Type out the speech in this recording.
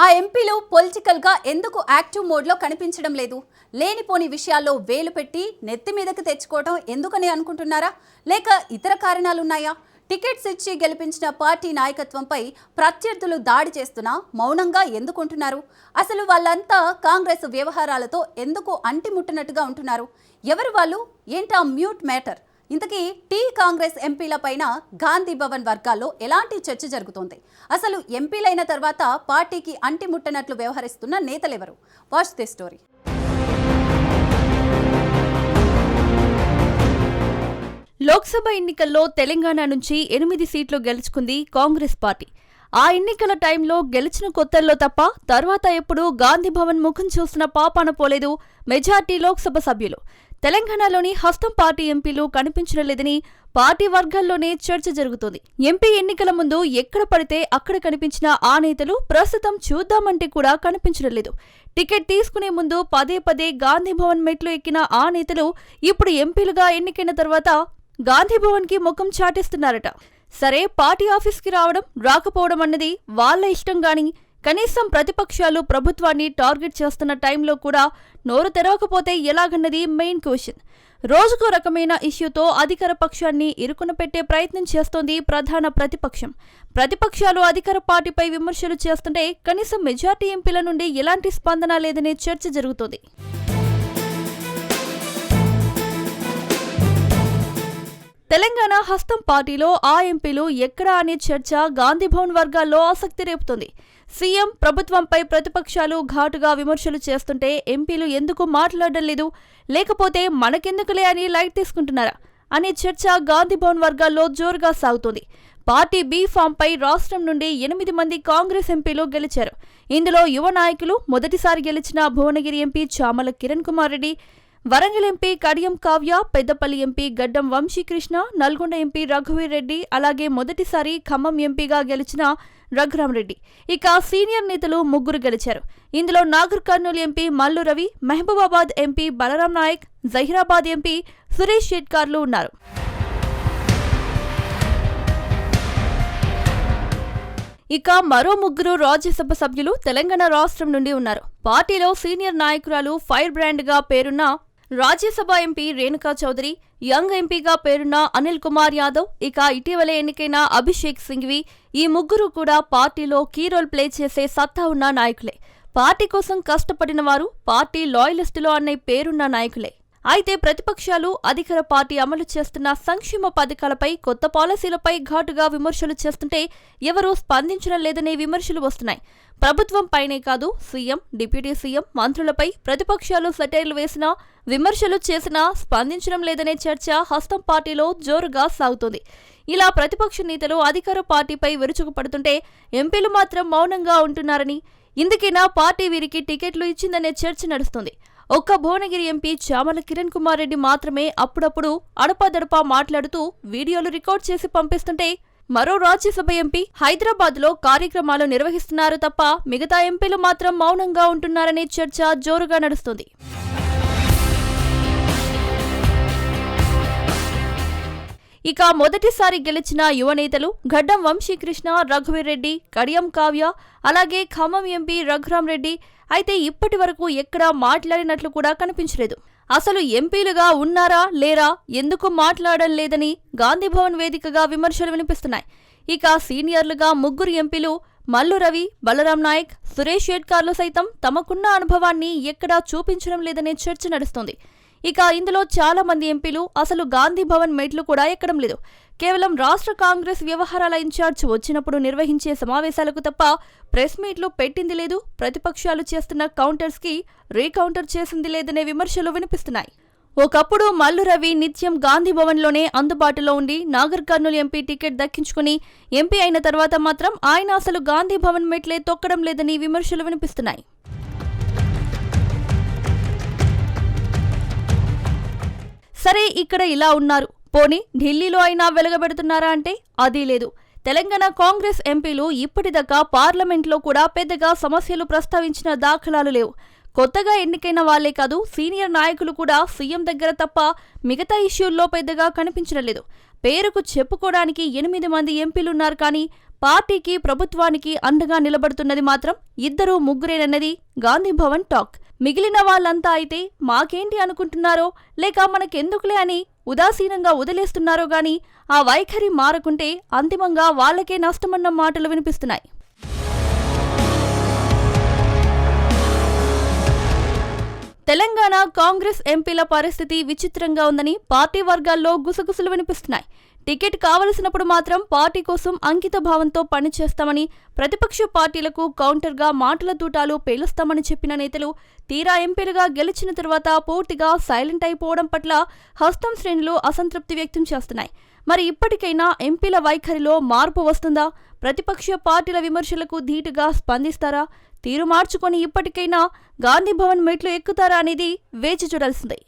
ఆ ఎంపీలు పొలిటికల్ గా ఎందుకు యాక్టివ్ మోడ్ లో కనిపించడం లేదు? లేనిపోని విషయాల్లో వేలు పెట్టి నెత్తి మీదకి తెచ్చుకోవడం ఎందుకని అనుకుంటున్నారా? లేక ఇతర కారణాలు ఉన్నాయా? టికెట్స్ ఇచ్చి గెలిపించిన పార్టీ నాయకత్వంపై ప్రత్యర్థులు దాడి చేస్తున్నా మౌనంగా ఎందుకుంటున్నారు? అసలు వాళ్ళంతా కాంగ్రెస్ వ్యవహారాలతో ఎందుకు అంటిముట్టినట్టుగా ఉంటున్నారు? ఎవరు వాళ్ళు? ఏంటా మ్యూట్ మ్యాటర్? ఇంతకీ టీ కాంగ్రెస్ ఎంపీల పైన గాంధీ భవన్ వర్గాల్లో ఎలాంటి చర్చ జరుగుతోంది? అసలు ఎంపీలైన తర్వాత పార్టీకి అంటిముట్టనట్లు వ్యవహరిస్తున్న నేతలెవరు? Watch the story. లోక్సభ ఎన్నికల్లో తెలంగాణ నుంచి 8 సీట్లు గెలుచుకుంది కాంగ్రెస్ పార్టీ. ఆ ఎన్నికల టైంలో గెలిచిన కొత్తల్లో తప్ప తర్వాత ఎప్పుడూ గాంధీ భవన్ ముఖం చూసిన పాపాన పోలేదు మెజార్టీ లోక్సభ సభ్యులు. తెలంగాణలోని హస్తం పార్టీ ఎంపీలు కనిపించడం లేదని పార్టీ వర్గాల్లోనే చర్చ జరుగుతోంది. ఎంపీ ఎన్నికల ముందు ఎక్కడ పడితే అక్కడ కనిపించిన ఆ నేతలు ప్రస్తుతం చూద్దామంటే కూడా కనిపించడం లేదు. టికెట్ తీసుకునే ముందు పదే పదే గాంధీ భవన్ మెట్లు ఎక్కిన ఆ నేతలు ఇప్పుడు ఎంపీలుగా ఎన్నికైన తర్వాత గాంధీ భవన్ కి ముఖం చాటేస్తున్నారట. సరే, పార్టీ ఆఫీస్కి రావడం రాకపోవడం అన్నది వాళ్ల ఇష్టం గాని కనీసం ప్రతిపక్షాలు ప్రభుత్వాన్ని టార్గెట్ చేస్తున్న టైంలో కూడా నోరు తెరవకపోతే ఎలాగన్నది మెయిన్ క్వశ్చన్. రోజుకో రకమైన ఇష్యూతో అధికార పక్షాన్ని ఇరుకున పెట్టే ప్రయత్నం చేస్తోంది ప్రధాన ప్రతిపక్షం. ప్రతిపక్షాలు అధికార పార్టీపై విమర్శలు చేస్తుంటే కనీసం మెజార్టీ ఎంపీల నుండి ఎలాంటి స్పందన లేదనే చర్చ జరుగుతోంది. తెలంగాణ హస్తం పార్టీలో ఆ ఎంపీలు ఎక్కడా అనే చర్చ గాంధీభవన్ వర్గాల్లో ఆసక్తి రేపుతోంది. సీఎం ప్రభుత్వంపై ప్రతిపక్షాలు ఘాటుగా విమర్శలు చేస్తుంటే ఎంపీలు ఎందుకు మాట్లాడడం లేదు, లేకపోతే మనకెందుకులే అని లైట్ తీసుకుంటున్నారా అనే చర్చ గాంధీభవన్ వర్గాల్లో జోరుగా సాగుతోంది. పార్టీ బీ ఫామ్పై రాష్ట్రం నుండి 8 మంది కాంగ్రెస్ ఎంపీలు గెలిచారు. ఇందులో యువ నాయకులు మొదటిసారి గెలిచిన Bhuvanagiri MP Chamala Kiran Kumar Reddy, Warangal MP Kadiyam Kavya, Peddapalli MP గడ్డం వంశీకృష్ణ, నల్గొండ ఎంపీ రఘువీర్ రెడ్డి, అలాగే మొదటిసారి ఖమ్మం ఎంపీగా గెలిచిన రఘురాం రెడ్డి. ఇక సీనియర్ నేతలు 3 గెలిచారు. ఇందులో Nagarkurnool MP Mallu Ravi, Mahabubabad MP Balram Naik, Zaheerabad MP Suresh షెట్కార్లు ఉన్నారు. ఇక మరో 3 రాజ్యసభ సభ్యులు తెలంగాణ రాష్ట్రం నుండి ఉన్నారు. పార్టీలో సీనియర్ నాయకురాలు ఫైర్ బ్రాండ్ గా పేరున్న రాజ్యసభ ఎంపీ రేణుకా చౌదరి, యంగ్ ఎంపీగా పేరున్న అనిల్ కుమార్ యాదవ్, ఇక ఇటీవలే ఎన్నికైన అభిషేక్ సింఘ్వి, ఈ 3 కూడా పార్టీలో కీ రోల్ ప్లే చేసే సత్తా ఉన్న నాయకులే. పార్టీ కోసం కష్టపడిన వారు, పార్టీ లాయలిస్టులు అనే పేరున్న నాయకులే. అయితే ప్రతిపక్షాలు అధికార పార్టీ అమలు చేస్తున్న సంక్షేమ పథకాలపై, కొత్త పాలసీలపై ఘాటుగా విమర్శలు చేస్తుంటే ఎవరూ స్పందించడం లేదనే విమర్శలు వస్తున్నాయి. ప్రభుత్వం పైనే కాదు, సీఎం, డిప్యూటీ సీఎం, మంత్రులపై ప్రతిపక్షాలు సెటైర్లు వేసినా, విమర్శలు చేసినా స్పందించడం లేదనే చర్చ హస్తం పార్టీలో జోరుగా సాగుతోంది. ఇలా ప్రతిపక్ష నేతలు అధికార పార్టీపై విరుచుకుపడుతుంటే ఎంపీలు మాత్రం మౌనంగా ఉంటున్నారని, ఇందుకైనా పార్టీ వీరికి టికెట్లు ఇచ్చిందనే చర్చ నడుస్తుంది. ఒక్క భువనగిరి ఎంపీ చామల కిరణ్ కుమార్ రెడ్డి మాత్రమే అప్పుడప్పుడు అడపాదడపా మాట్లాడుతూ వీడియోలు రికార్డ్ చేసి పంపిస్తుంటే, మరో రాజ్యసభ ఎంపీ హైదరాబాద్లో కార్యక్రమాలు నిర్వహిస్తున్నారు తప్ప మిగతా ఎంపీలు మాత్రం మౌనంగా ఉంటున్నారనే చర్చ జోరుగా నడుస్తుంది. ఇక మొదటిసారి గెలిచిన యువ నేతలు గడ్డం వంశీకృష్ణ, రఘువీర్ రెడ్డి, కడియం కావ్య, అలాగే ఖమ్మం ఎంపీ రఘురాం రెడ్డి అయితే ఇప్పటి వరకు ఎక్కడా మాట్లాడినట్లు కూడా కనిపించలేదు. అసలు ఎంపీలుగా ఉన్నారా లేరా, ఎందుకు మాట్లాడడం లేదని గాంధీభవన్ వేదికగా విమర్శలు వినిపిస్తున్నాయి. ఇక సీనియర్లుగా 3 ఎంపీలు మల్లు రవి, బలరాం నాయక్, సురేష్ షెట్కార్లు సైతం తమకున్న అనుభవాన్ని ఎక్కడా చూపించడం లేదనే చర్చ నడుస్తోంది. ఇక ఇందులో చాలా మంది ఎంపీలు అసలు గాంధీ భవన్ మెట్లు కూడా ఎక్కడం లేదు. కేవలం రాష్ట్ర కాంగ్రెస్ వ్యవహారాల ఇన్ఛార్జ్ వచ్చినప్పుడు నిర్వహించే సమావేశాలకు తప్ప ప్రెస్ మీట్లు పెట్టింది లేదు. ప్రతిపక్షాలు చేస్తున్న కౌంటర్స్ కి రీకౌంటర్ చేసింది లేదనే విమర్శలు వినిపిస్తున్నాయి. ఒకప్పుడు మల్లు రవి నిత్యం గాంధీ భవన్ లోనే అందుబాటులో ఉండి నాగర్ కర్నూలు ఎంపీ టికెట్ దక్కించుకుని ఎంపీ అయిన తర్వాత మాత్రం ఆయన అసలు గాంధీ భవన్ మెట్లే తొక్కడం లేదని విమర్శలు వినిపిస్తున్నాయి. సరే, ఇక్కడ ఇలా ఉన్నారు, పోనీ ఢిల్లీలో అయినా వెలగబెడుతున్నారా అంటే అదీ లేదు. తెలంగాణ కాంగ్రెస్ ఎంపీలు ఇప్పటిదాకా పార్లమెంట్లో కూడా పెద్దగా సమస్యలు ప్రస్తావించిన దాఖలాలు లేవు. కొత్తగా ఎన్నికైన వాళ్లే కాదు, సీనియర్ నాయకులు కూడా సీఎం దగ్గర తప్ప మిగతా ఇష్యూల్లో పెద్దగా కనిపించడం లేదు. పేరుకు చెప్పుకోవడానికి 8 మంది ఎంపీలున్నారు కానీ పార్టీకి ప్రభుత్వానికి అండగా నిలబడుతున్నది మాత్రం ఇద్దరు ముగ్గురేనన్నది గాంధీ భవన్ టాక్. మిగిలిన వాళ్ళంతా అయితే మాకేంటి అనుకుంటున్నారో లేక మనకెందుకులే అని ఉదాసీనంగా వదిలేస్తున్నారో గాని ఆ వైఖరి మారకుంటే అంతిమంగా వాళ్ళకే నష్టమన్న మాటలు వినిపిస్తున్నాయి. తెలంగాణ కాంగ్రెస్ ఎంపీల పరిస్థితి విచిత్రంగా ఉందని పార్టీ వర్గాల్లో గుసగుసలు వినిపిస్తున్నాయి. టికెట్ కావలసినప్పుడు మాత్రం పార్టీ కోసం అంకిత భావంతో పనిచేస్తామని, ప్రతిపక్ష పార్టీలకు కౌంటర్గా మాటల తూటాలు పేలుస్తామని చెప్పిన నేతలు తీరా ఎంపీలుగా గెలిచిన తర్వాత పూర్తిగా సైలెంట్ అయిపోవడం పట్ల హస్తం శ్రేణులు అసంతృప్తి వ్యక్తం చేస్తున్నాయి. మరి ఇప్పటికైనా ఎంపీల వైఖరిలో మార్పు వస్తుందా? ప్రతిపక్ష పార్టీల విమర్శలకు ధీటుగా స్పందిస్తారా? తీరు మార్చుకొని ఇప్పటికైనా గాంధీ భవన్ మెట్లు ఎక్కుతారా అనేది వేచి చూడాల్సిందే.